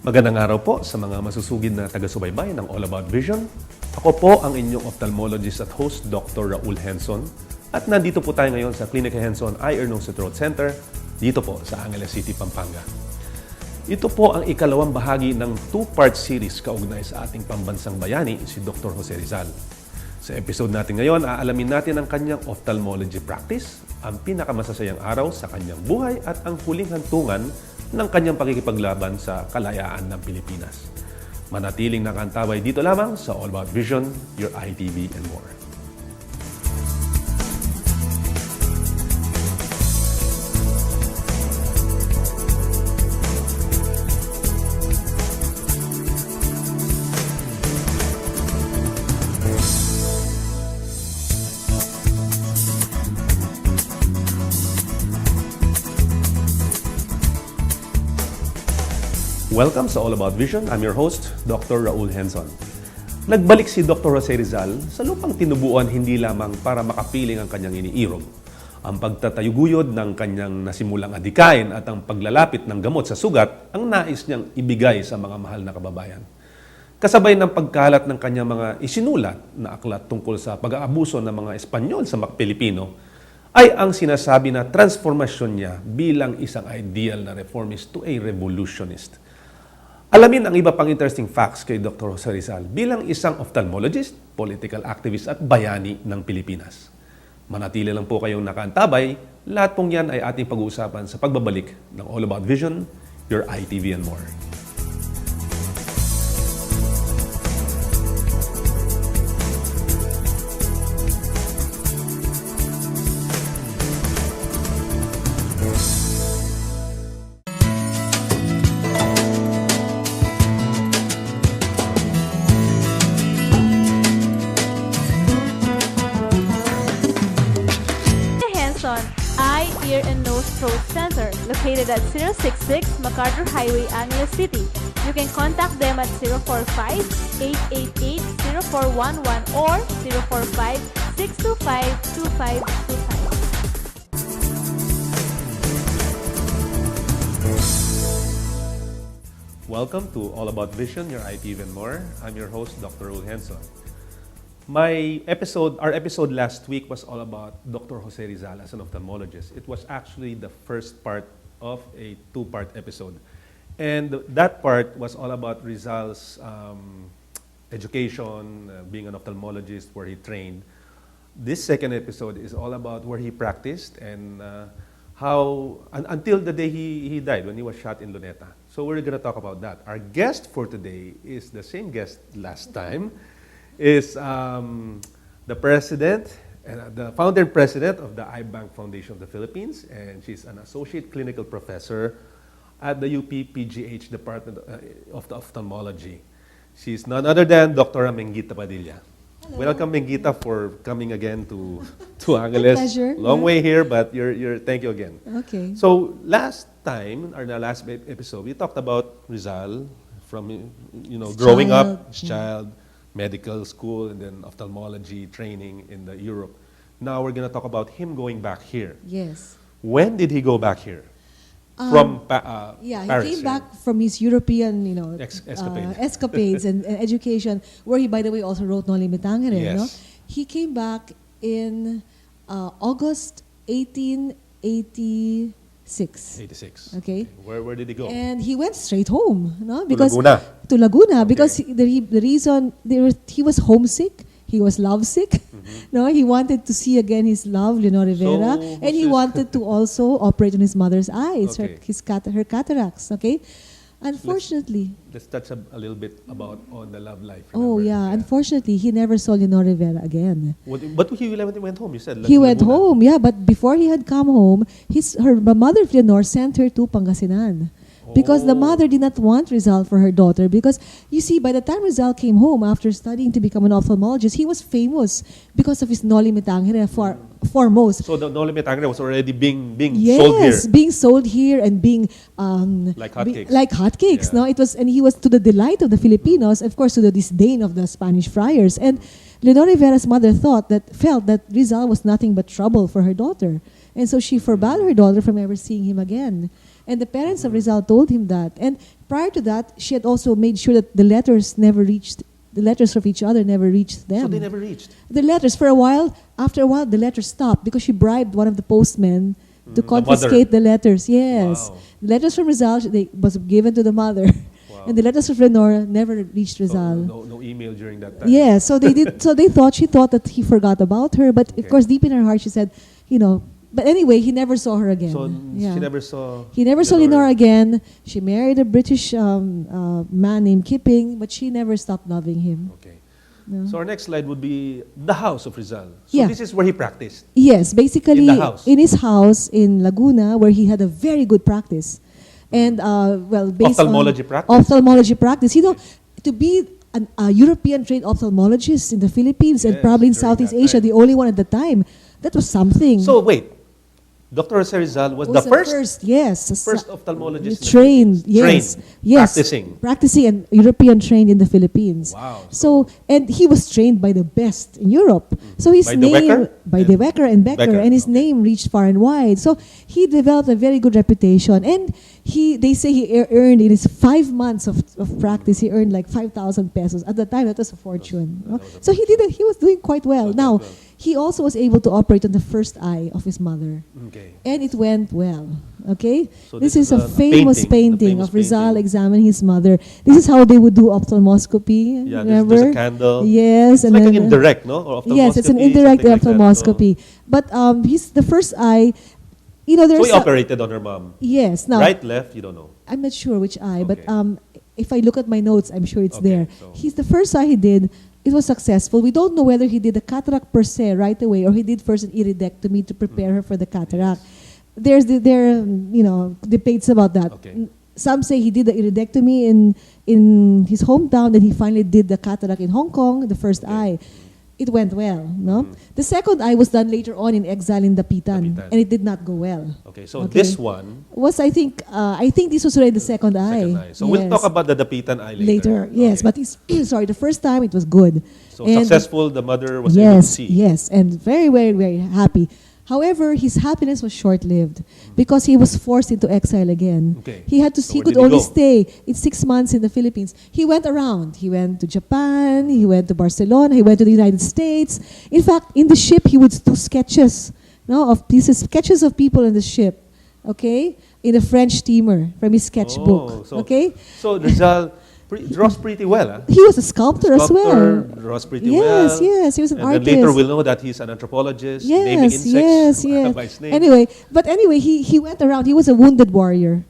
Magandang araw po sa mga masusugid na taga-subaybay ng All About Vision. Ako po ang inyong ophthalmologist at host, Dr. Raul Henson. At nandito po tayo ngayon sa Clinic Henson Eye, Ear, Nose at Throat Center, dito po sa Angeles City, Pampanga. Ito po ang ikalawang bahagi ng two-part series kaugnay sa ating pambansang bayani, si Dr. Jose Rizal. Sa episode natin ngayon, aalamin natin ang kanyang ophthalmology practice, ang pinakamasasayang araw sa kanyang buhay at ang huling hantungan ng kanyang pakikipaglaban sa kalayaan ng Pilipinas. Manatiling nakantabay dito lamang sa All About Vision, your ITV and more. Welcome sa All About Vision. I'm your host, Dr. Raul Henson. Nagbalik si Dr. Jose Rizal sa lupang tinubuan hindi lamang para makapiling ang kanyang iniirog, ang pagtatayuguyod ng kanyang nasimulang adikain at ang paglalapit ng gamot sa sugat ang nais niyang ibigay sa mga mahal na kababayan. Kasabay ng pagkalat ng kanyang mga isinulat na aklat tungkol sa pag-aabuso ng mga Espanyol sa mga Pilipino, ay ang sinasabi na transformasyon niya bilang isang ideal na reformist to a revolutionist. Alamin ang iba pang interesting facts kay Dr. Jose Rizal bilang isang ophthalmologist, political activist at bayani ng Pilipinas. Manatili lang po kayong nakaantabay, lahat pong yan ay ating pag-uusapan sa pagbabalik ng All About Vision, your ITV and more. Eye, Ear, and Nose Throat Center, located at 066 MacArthur Highway, Angeles City. You can contact them at 045-888-0411 or 045-625-2525. Welcome to All About Vision, your ITV and more. I'm your host, Dr. Raul Henson. Our episode last week was all about Dr. Jose Rizal as an ophthalmologist. It was actually the first part of a two-part episode. And that part was all about Rizal's education, being an ophthalmologist, where he trained. This second episode is all about where he practiced and until the day he died, when he was shot in Luneta. So we're going to talk about that. Our guest for today is the same guest last time, is the president, the founder and president of the Eye Bank Foundation of the Philippines, and she's an associate clinical professor at the UP PGH Department of Ophthalmology. She's none other than Dr. Menggita Padilla. Hello. Welcome, Menggita, for coming again to Angeles. Pleasure. Long way here, but thank you again. Okay. So last time, or the last episode, we talked about Rizal from growing up, his child, medical school, and then ophthalmology training in Europe. Now we're going to talk about him going back here. Yes. When did he go back here? From Paris. He came back from his European, escapades and education, where he, by the way, also wrote Noli Me Tangere. Yes. No? He came back in August 1886. 86. Okay. Where did he go? And he went straight home, no? To Laguna. To Laguna, Okay. because the reason he was homesick, he was lovesick. Mm-hmm. No, he wanted to see again his love, Leonor Rivera, So, and he wanted to also operate on his mother's eyes, Okay. her cataracts. Okay. Unfortunately, Let's touch a little bit about on the love life. oh remember? yeah, unfortunately, he never saw Leonor Rivera again. But he went home, you said. He went Laguna. home, yeah, but before he had come home, her mother, Leonor, sent her to Pangasinan. Because the Oh. mother did not want Rizal for her daughter. Because, you see, by the time Rizal came home after studying to become an ophthalmologist, he was famous because of his Noli Me Tangere foremost. So the Noli Me Tangere was already being Yes, sold here. being sold here and being Like hotcakes. like hotcakes. Yeah. No, it was, and he was to the delight of the Filipinos, of course, to the disdain of the Spanish friars. And Leonor Rivera's mother felt that Rizal was nothing but trouble for her daughter. And so she forbade her daughter from ever seeing him again. And the parents of Rizal told him that. And prior to that, she had also made sure that the letters of each other never reached them. So they never reached. The letters, after a while, the letters stopped because she bribed one of the postmen to confiscate the letters. Yes. Wow. The letters from Rizal was given to the mother. Wow. And the letters of Lenore never reached Rizal. No email during that time. Yeah, so they did. So she thought that he forgot about her, but of course, deep in her heart, she said, But anyway, he never saw her again. So Yeah. she never saw. He never saw Lenore again. She married a British man named Kipping, but she never stopped loving him. Okay. No. So our next slide would be the house of Rizal. So Yeah. this is where he practiced. Yes, basically In the house. in his house in Laguna, where he had a very good practice, and based Ophthalmology on practice. ophthalmology practice. To be a European trained ophthalmologist in the Philippines and Yes, probably in during Southeast that Asia, time. the only one at the time, that was something. So wait, Dr. Jose Rizal was the first yes, ophthalmologist in the trained, Philippines. yes, yes, Practicing. and European trained in the Philippines. Wow. So and he was trained by the best in Europe. So his By De name Wecker? by De Wecker and Becker, Becker, and his okay. name reached far and wide. So he developed a very good reputation, and they say he earned in his 5 months of practice, he earned like 5,000 pesos. At the time, that was a fortune. That was a So he was doing quite well. Quite Now, well. he also was able to operate on the first eye of his mother. Okay. And it went well. Okay? So this is a the famous painting famous of Rizal painting. examining his mother. This is how they would do ophthalmoscopy. Yeah, remember? there's a candle. Yes. It's like an indirect, no? Or Yes, it's an ophthalmoscopy, indirect something like that. ophthalmoscopy. But he's the first eye. So There's he operated on her mom. Yes. Now, Right, left, you don't know. I'm not sure which eye, but Okay. if I look at my notes, I'm sure it's Okay, there. so- He's the first eye he did. It was successful. We don't know whether he did the cataract per se right away or he did first an iridectomy to prepare her for the cataract. There are debates about that. Okay. Some say he did the iridectomy in his hometown, then he finally did the cataract in Hong Kong, the first eye. It went well, no? The second eye was done later on in exile in Dapitan, Dapitan. and it did not go well. Okay, so Okay. this one, Was I think this was already the second eye. second eye. So we'll Yes. talk about the Dapitan eye later. Yes, Okay. but sorry, the first time it was good. So And- successful, the mother was able to Yes, see. yes, and very, very, very happy. However, his happiness was short-lived because he was forced into exile again. Okay. He had to. So He where could did he only go? stay in 6 months in the Philippines. He went around. He went to Japan. He went to Barcelona. He went to the United States. In fact, in the ship, he would do sketches. Sketches of people in the ship. Okay, in a French steamer from his sketchbook. Oh, okay, So Rizal draws pretty well. Huh? he was a sculptor as well. Draws pretty well. Yes, he was an and artist. then later we'll know that he's an anthropologist, naming Yes, insects yes. by its name. Anyway, he went around. He was a wounded warrior.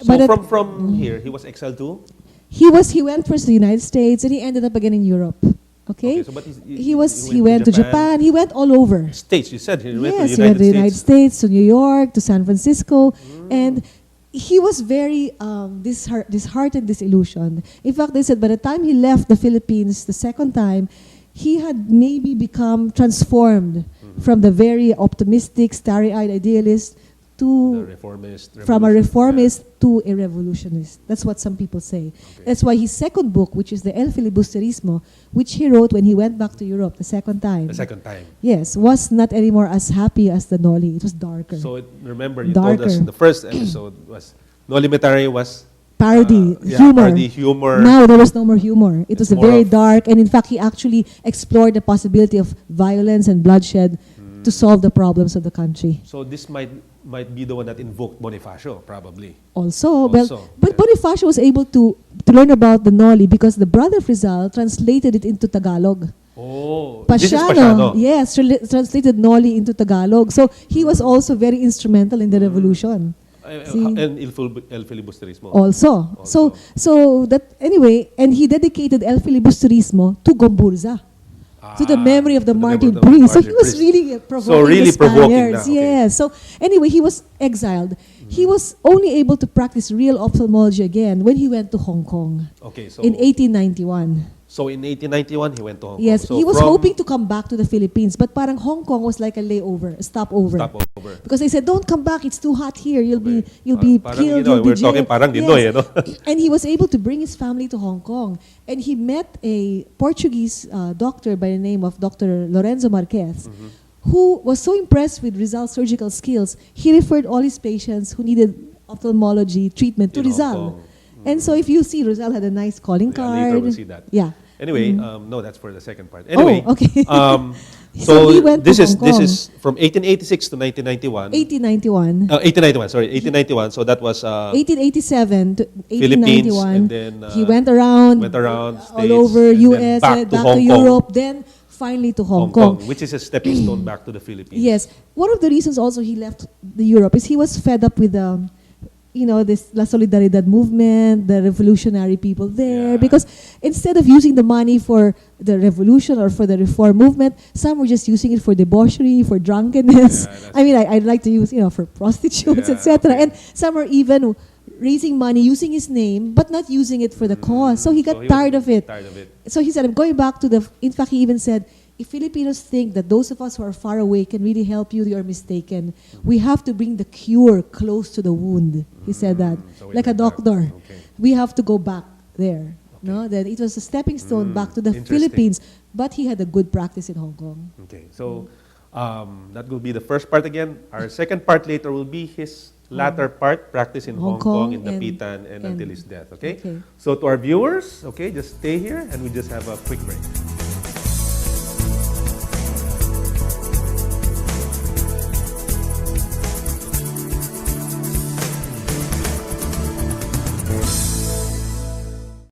So But from here, he was exiled too? he went first to the United States and he ended up again in Europe. Okay, So but he went to Japan. He went all over. States, you said he went Yes, to he the went to the United States. States, to New York, to San Francisco, and he was very disheartened, disillusioned. In fact, they said by the time he left the Philippines the second time, he had maybe become transformed from the very optimistic, starry-eyed idealist The to reformist. from a revolution, reformist to a revolutionist. That's what some people say. Okay. That's why his second book, which is the El Filibusterismo, which he wrote when he went back to Europe the second time. The second time. Yes, was not anymore as happy as the Noli. It was darker. So remember, you told us Darker. in the first episode was Nolimitary was parody, humor. humor. Now there was no more humor. It It's was more very of- dark, and in fact, he actually explored the possibility of violence and bloodshed to solve the problems of the country. So this might be the one that invoked Bonifacio, probably. Also, Also, but yeah. Bonifacio was able to learn about the Noli because the brother of Rizal translated it into Tagalog. Oh, this is Pasiano, Pasiano. yes, translated Noli into Tagalog. So he was also very instrumental in the revolution. See? And El Filibusterismo. Also. So that anyway, and he dedicated El Filibusterismo to Gomburza, to the memory of the to the martyred memory of the priest. So he martyred was priest. really provoking really the provoking Spaniards. na, okay. Yes. So anyway, he was exiled. He was only able to practice real ophthalmology again when he went to Hong Kong Okay, so in 1891. So in 1891 he went to Hong Kong. Yes, So he was from hoping to come back to the Philippines, but parang Hong Kong was like a layover, a stopover. Stopover. Because they said, "Don't come back; it's too hot here. You'll Okay. be Parang, killed. you know, you'll be we're talking jailed." parang Ninoy, And he was able to bring his family to Hong Kong, and he met a Portuguese doctor by the name of Dr. Lorenzo Marquez, who was so impressed with Rizal's surgical skills, he referred all his patients who needed ophthalmology treatment to In Hong Rizal. Kong. And so if you see, Rizal had a nice calling Yeah, card. later we'll see that. Yeah. Anyway, no, that's for the second part. Anyway, okay. so he went to this Hong Kong. is from 1886 to 1991. 1891. 1891, sorry, 1891. So that was 1887 to Philippines, 1891. and then he went around, all all over and US, then back to back Hong to Kong. Europe, then finally to Hong Kong. which is a stepping stone back to the Philippines. Yes. One of the reasons also he left the Europe is he was fed up with this La Solidaridad movement, the revolutionary people there. Yeah. Because instead of using the money for the revolution or for the reform movement, some were just using it for debauchery, for drunkenness. Yeah, I mean, I'd like to use, for prostitutes, Yeah, etc. okay. And some are even raising money using his name, but not using it for the cause. So he got was tired of it. Tired of it. So he said, I'm going back to in fact, he even said, if Filipinos think that those of us who are far away can really help you, you're mistaken. We have to bring the cure close to the wound. He said that. So we Like a went back. doctor. Okay. We have to go back there. No? Then it was a stepping stone back to the Interesting. Philippines. But he had a good practice in Hong Kong. Okay, so that will be the first part again. Our second part later will be his latter part, practice in Hong Kong, in Dapitan, and until his death. Okay? Okay. So to our viewers, okay, just stay here and we just have a quick break.